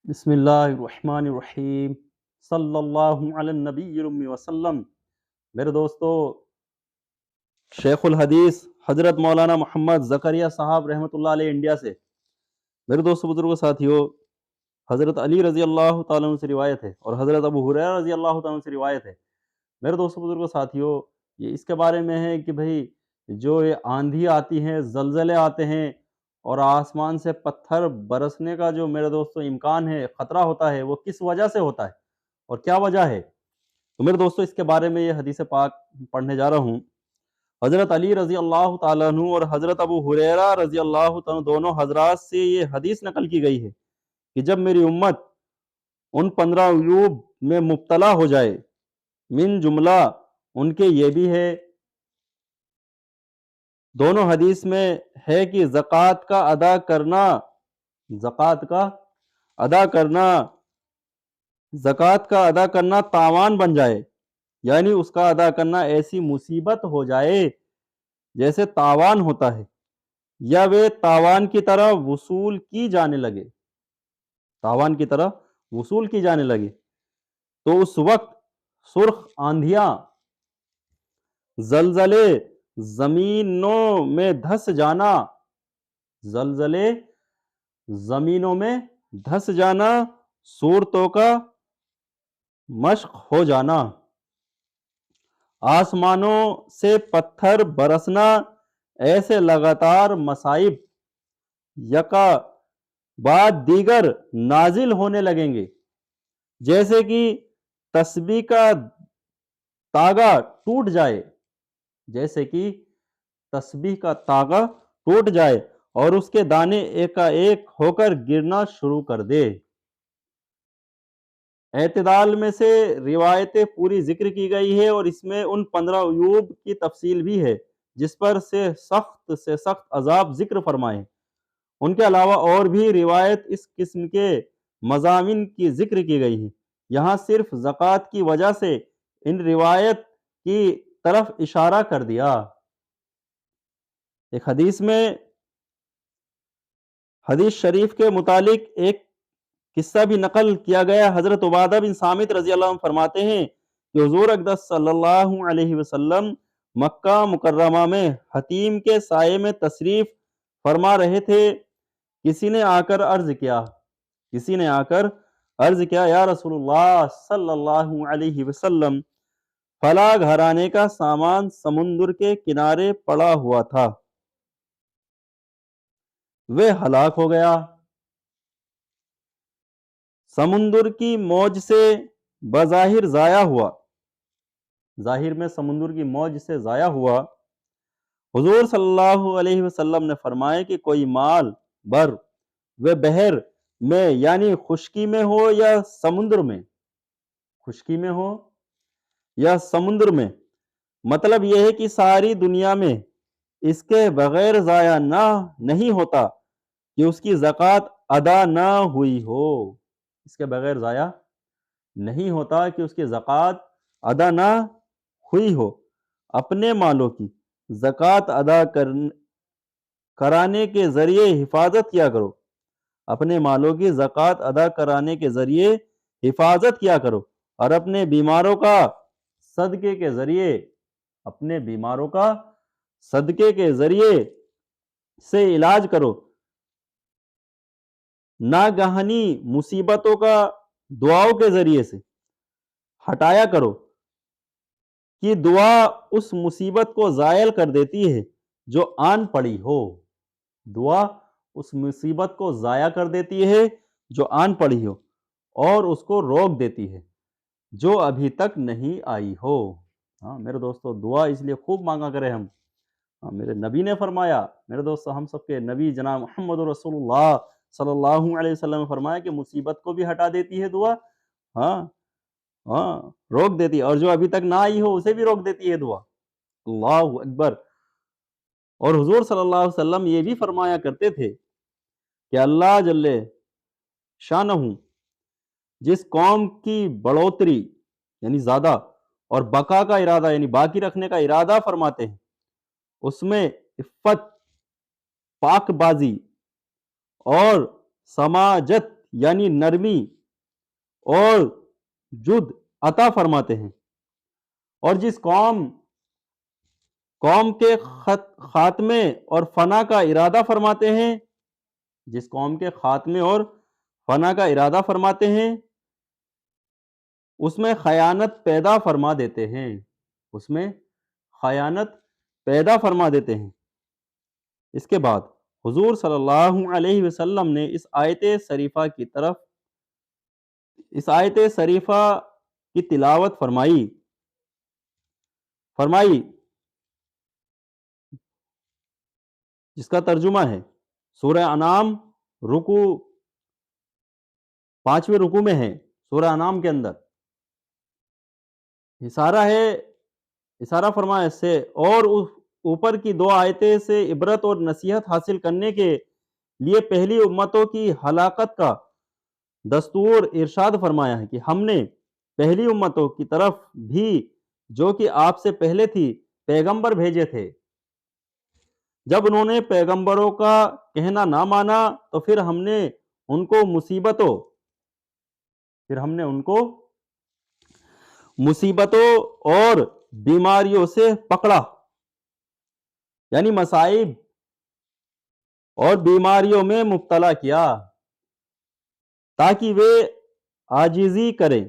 بسم اللہ الرحمن الرحیم صلی اللہ علی النبی الامی وسلم۔ میرے دوستو، شیخ الحدیث حضرت مولانا محمد زکریا صاحب رحمۃ اللہ علیہ انڈیا سے، میرے دوستو بزرگوں ساتھیوں، حضرت علی رضی اللہ تعالیٰ عنہ سے روایت ہے اور حضرت ابو ہریرہ رضی اللہ تعالیٰ عنہ سے روایت ہے۔ میرے دوستو بزرگوں ساتھیوں، یہ اس کے بارے میں ہے کہ بھئی جو یہ آندھی آتی ہیں، زلزلے آتے ہیں اور آسمان سے پتھر برسنے کا جو میرے دوستو امکان ہے، خطرہ ہوتا ہے، وہ کس وجہ سے ہوتا ہے اور کیا وجہ ہے؟ تو میرے دوستو اس کے بارے میں یہ حدیث پاک پڑھنے جا رہا ہوں۔ حضرت علی رضی اللہ تعالیٰ عنہ اور حضرت ابو ہریرہ رضی اللہ تعالیٰ عنہ دونوں حضرات سے یہ حدیث نقل کی گئی ہے کہ جب میری امت ان 15 عیوب میں مبتلا ہو جائے، من جملہ ان کے یہ بھی ہے، دونوں حدیث میں ہے کہ زکوٰۃ کا ادا کرنا زکوٰۃ کا ادا کرنا تاوان بن جائے، یعنی اس کا ادا کرنا ایسی مصیبت ہو جائے جیسے تاوان ہوتا ہے، یا وہ تاوان کی طرح وصول کی جانے لگے تو اس وقت سرخ آندھیاں، زلزلے زمینوں میں دھس جانا، صورتوں کا مشق ہو جانا، آسمانوں سے پتھر برسنا، ایسے لگاتار مصائب یکا بعد دیگر نازل ہونے لگیں گے جیسے کہ تسبیح کا تاگا ٹوٹ جائے اور اس کے دانے ایک ہو کر گرنا شروع کر دے۔ اعتدال میں سے روایتیں پوری ذکر کی گئی ہے اور اس میں ان 15 عیوب کی تفصیل بھی ہے جس پر سے سخت عذاب ذکر فرمائے۔ ان کے علاوہ اور بھی روایت اس قسم کے مضامین کی ذکر کی گئی ہے۔ یہاں صرف زکوٰۃ کی وجہ سے ان روایت کی طرف اشارہ کر دیا۔ ایک حدیث شریف کے متعلق ایک قصہ بھی نقل کیا گیا۔ حضرت عبادہ بن صامت رضی اللہ عنہ فرماتے ہیں کہ حضور اقدس صلی اللہ علیہ وسلم مکہ مکرمہ میں حتیم کے سائے میں تشریف فرما رہے تھے۔ کسی نے آ کر عرض کیا یا رسول اللہ صلی اللہ علیہ وسلم، فلاں گھرانے کا سامان سمندر کے کنارے پڑا ہوا تھا، وہ ہلاک ہو گیا، سمندر کی موج سے بظاہر ضائع ہوا۔ حضور صلی اللہ علیہ وسلم نے فرمایا کہ کوئی مال بر وہ بحر میں یعنی خشکی میں ہو یا سمندر میں، مطلب یہ ہے کہ ساری دنیا میں اس کے بغیر ضائع نہیں ہوتا کہ اس کی زکوٰۃ ادا نہ ہوئی ہو۔ اپنے مالوں کی زکوٰۃ ادا کرانے کے ذریعے حفاظت کیا کرو اور اپنے بیماروں کا صدقے کے ذریعے سے علاج کرو، ناگہانی مصیبتوں کا دعاؤں کے ذریعے سے ہٹایا کرو کہ دعا اس مصیبت کو زائل کر دیتی ہے جو آن پڑی ہو اور اس کو روک دیتی ہے جو ابھی تک نہیں آئی ہو۔ میرے دوستو، دعا اس لیے خوب مانگا کرے ہم۔ میرے نبی نے فرمایا، میرے دوستو، ہم سب کے نبی جناب محمد رسول اللہ صلی اللہ علیہ وسلم نے فرمایا کہ مصیبت کو بھی ہٹا دیتی ہے دعا، روک دیتی ہے، اور جو ابھی تک نہ آئی ہو اسے بھی روک دیتی ہے دعا۔ اللہ اکبر۔ اور حضور صلی اللہ علیہ وسلم یہ بھی فرمایا کرتے تھے کہ اللہ جل شانہ جس قوم کی بڑھوتری یعنی زیادہ اور بقا کا ارادہ یعنی باقی رکھنے کا ارادہ فرماتے ہیں، اس میں عفت، پاک بازی اور سماجت یعنی نرمی اور جد عطا فرماتے ہیں، اور جس قوم کے خاتمے اور فنا کا ارادہ فرماتے ہیں، جس قوم کے خاتمے اور فنا کا ارادہ فرماتے ہیں، اس میں خیانت پیدا فرما دیتے ہیں، اس میں خیانت پیدا فرما دیتے ہیں۔ اس کے بعد حضور صلی اللہ علیہ وسلم نے اس آیت شریفہ کی تلاوت فرمائی جس کا ترجمہ ہے سورہ انعام پانچویں رکوع میں ہے، سورہ انعام کے اندر اشارہ فرمایا اس سے، اور اوپر کی دو آیتیں سے عبرت اور نصیحت حاصل کرنے کے لیے پہلی امتوں کی ہلاکت کا دستور ارشاد فرمایا ہے کہ ہم نے پہلی امتوں کی طرف بھی جو کہ آپ سے پہلے تھی پیغمبر بھیجے تھے، جب انہوں نے پیغمبروں کا کہنا نہ مانا تو پھر ہم نے ان کو مصیبتوں اور بیماریوں سے پکڑا، یعنی مصائب اور بیماریوں میں مبتلا کیا تاکہ وہ عاجزی کریں۔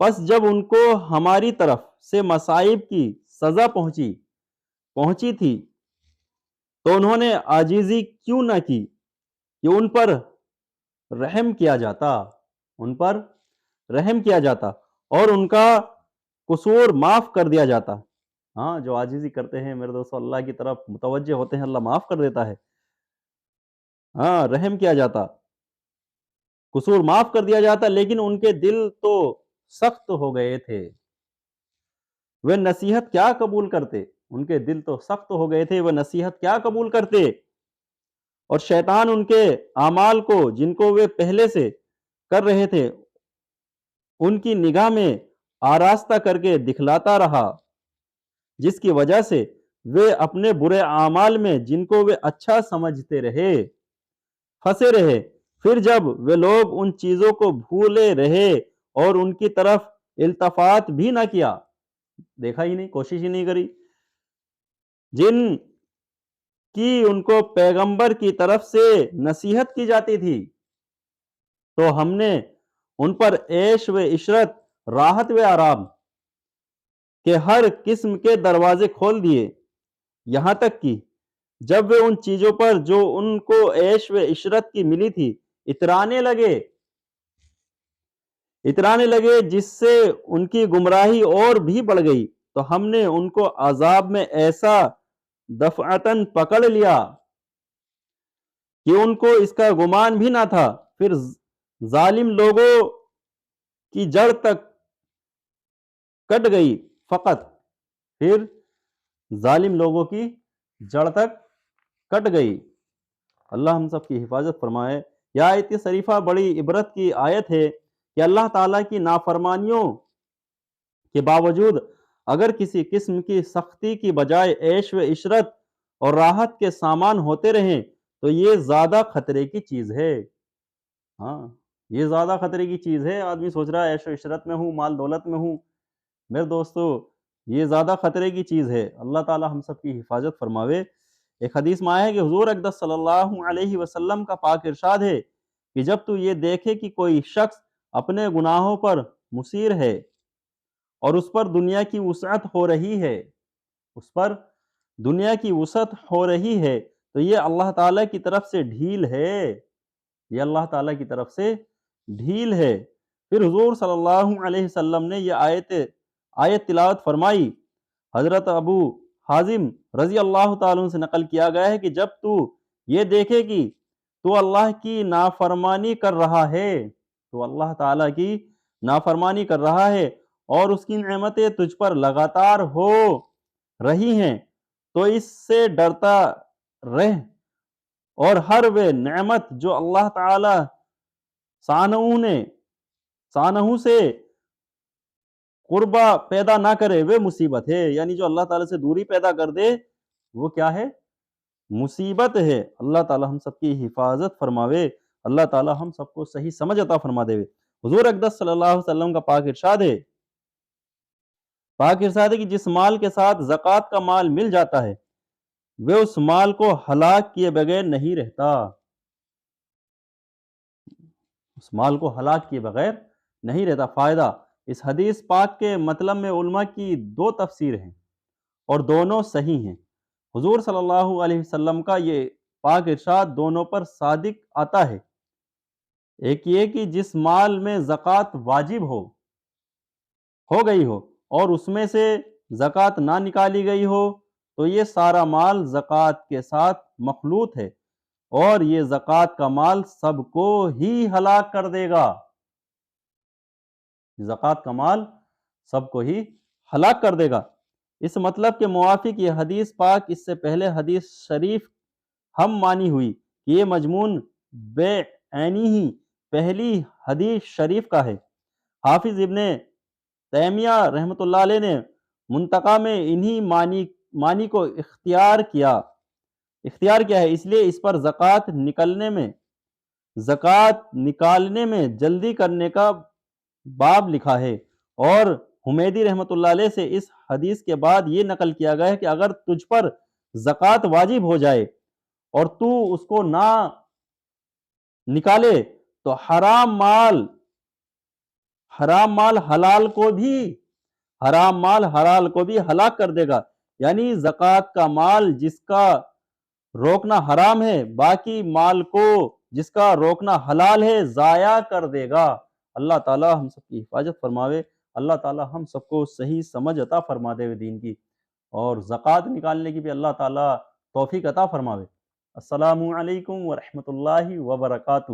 پس جب ان کو ہماری طرف سے مصائب کی سزا پہنچی تھی تو انہوں نے عاجزی کیوں نہ کی کہ ان پر رحم کیا جاتا اور ان کا قصور معاف کر دیا جاتا۔ ہاں، جو عاجزی کرتے ہیں میرے دوستو، اللہ کی طرف متوجہ ہوتے ہیں، اللہ معاف کر دیتا ہے۔ ہاں، رحم کیا جاتا، قصور معاف کر دیا جاتا، لیکن ان کے دل تو سخت ہو گئے تھے، وہ نصیحت کیا قبول کرتے، ان کے دل تو سخت ہو گئے تھے، وہ نصیحت کیا قبول کرتے، اور شیطان ان کے اعمال کو جن کو وہ پہلے سے کر رہے تھے ان کی نگاہ میں آراستہ کر کے دکھلاتا رہا، جس کی وجہ سے وہ اپنے برے اعمال میں جن کو وہ اچھا سمجھتے رہے پھنسے رہے۔ پھر جب وہ لوگ ان چیزوں کو بھولے رہے اور ان کی طرف التفات بھی نہ کیا، دیکھا ہی نہیں، کوشش ہی نہیں کری، جن کی ان کو پیغمبر کی طرف سے نصیحت کی جاتی تھی، تو ہم نے ان پر عیش و عشرت، راحت و آرام کے ہر قسم کے دروازے کھول دیے، یہاں تک کہ جب وہ ان چیزوں پر جو ان کو عیش و عشرت کی ملی تھی اترانے لگے، جس سے ان کی گمراہی اور بھی بڑھ گئی، تو ہم نے ان کو عذاب میں ایسا دفعتاً پکڑ لیا کہ ان کو اس کا گمان بھی نہ تھا۔ پھر ظالم لوگوں کی جڑ تک کٹ گئی، اللہ ہم سب کی حفاظت فرمائے۔ یہ آیت شریفہ بڑی عبرت کی آیت ہے کہ اللہ تعالیٰ کی نافرمانیوں کے باوجود اگر کسی قسم کی سختی کی بجائے عیش و عشرت اور راحت کے سامان ہوتے رہیں تو یہ زیادہ خطرے کی چیز ہے۔ ہاں، یہ زیادہ خطرے کی چیز ہے۔ آدمی سوچ رہا ہے عیش و عشرت میں ہوں، مال دولت میں ہوں، میرے دوستو یہ زیادہ خطرے کی چیز ہے۔ اللہ تعالی ہم سب کی حفاظت فرماوے۔ ایک حدیث میں آیا ہے کہ حضور اقدس صلی اللہ علیہ وسلم کا پاک ارشاد ہے کہ جب تو یہ دیکھے کہ کوئی شخص اپنے گناہوں پر مصر ہے اور اس پر دنیا کی وسعت ہو رہی ہے، تو یہ اللہ تعالیٰ کی طرف سے ڈھیل ہے، پھر حضور صلی اللہ علیہ وسلم نے یہ آیت تلاوت فرمائی۔ حضرت ابو حازم رضی اللہ تعالیٰ عنہ سے نقل کیا گیا ہے کہ جب تو یہ دیکھے کہ تو اللہ کی نافرمانی کر رہا ہے اور اس کی نعمتیں تجھ پر لگاتار ہو رہی ہیں، تو اس سے ڈرتا رہ، اور ہر وہ نعمت جو اللہ تعالی سانحوں سے قربہ پیدا نہ کرے وہ مصیبت ہے، یعنی جو اللہ تعالیٰ سے دوری پیدا کر دے وہ کیا ہے؟ مصیبت ہے۔ اللہ تعالیٰ ہم سب کی حفاظت فرماوے۔ اللہ تعالی ہم سب کو صحیح سمجھ عطا فرما دے. حضور اقدس صلی اللہ علیہ وسلم کا پاک ارشاد ہے کہ جس مال کے ساتھ زکوٰۃ کا مال مل جاتا ہے وہ اس مال کو ہلاک کیے بغیر نہیں رہتا. اس مال کو ہلاک کیے بغیر نہیں رہتا. فائدہ: اس حدیث پاک کے مطلب میں علماء کی دو تفسیر ہیں اور دونوں صحیح ہیں. حضور صلی اللہ علیہ وسلم کا یہ پاک ارشاد دونوں پر صادق آتا ہے. ایک یہ کہ جس مال میں زکوٰۃ واجب ہو گئی ہو اور اس میں سے زکوٰۃ نہ نکالی گئی ہو تو یہ سارا مال زکوٰۃ کے ساتھ مخلوط ہے اور یہ زکوٰۃ کا مال سب کو ہی ہلاک کر دے گا. زکوٰۃ کا مال سب کو ہی ہلاک کر دے گا. اس مطلب کے موافق یہ حدیث پاک اس سے پہلے حدیث شریف ہم مانی ہوئی کہ یہ مضمون بے عینی ہی پہلی حدیث شریف کا ہے. حافظ ابن تیمیہ رحمۃ اللہ علیہ نے منتقی میں انہی معنی کو اختیار کیا ہے، اس لیے اس پر زکوٰۃ نکالنے میں جلدی کرنے کا باب لکھا ہے. اور حمیدی رحمۃ اللہ علیہ سے اس حدیث کے بعد یہ نقل کیا گیا ہے کہ اگر تجھ پر زکوٰۃ واجب ہو جائے اور تو اس کو نہ نکالے تو حرام مال حلال کو بھی ہلاک کر دے گا. یعنی زکوٰۃ کا مال جس کا روکنا حرام ہے باقی مال کو جس کا روکنا حلال ہے ضائع کر دے گا. اللہ تعالی ہم سب کی حفاظت فرماوے. اللہ تعالی ہم سب کو صحیح سمجھ عطا فرما دے دین کی اور زکوٰۃ نکالنے کی بھی اللہ تعالی توفیق عطا فرماوے. السلام علیکم ورحمۃ اللہ وبرکاتہ.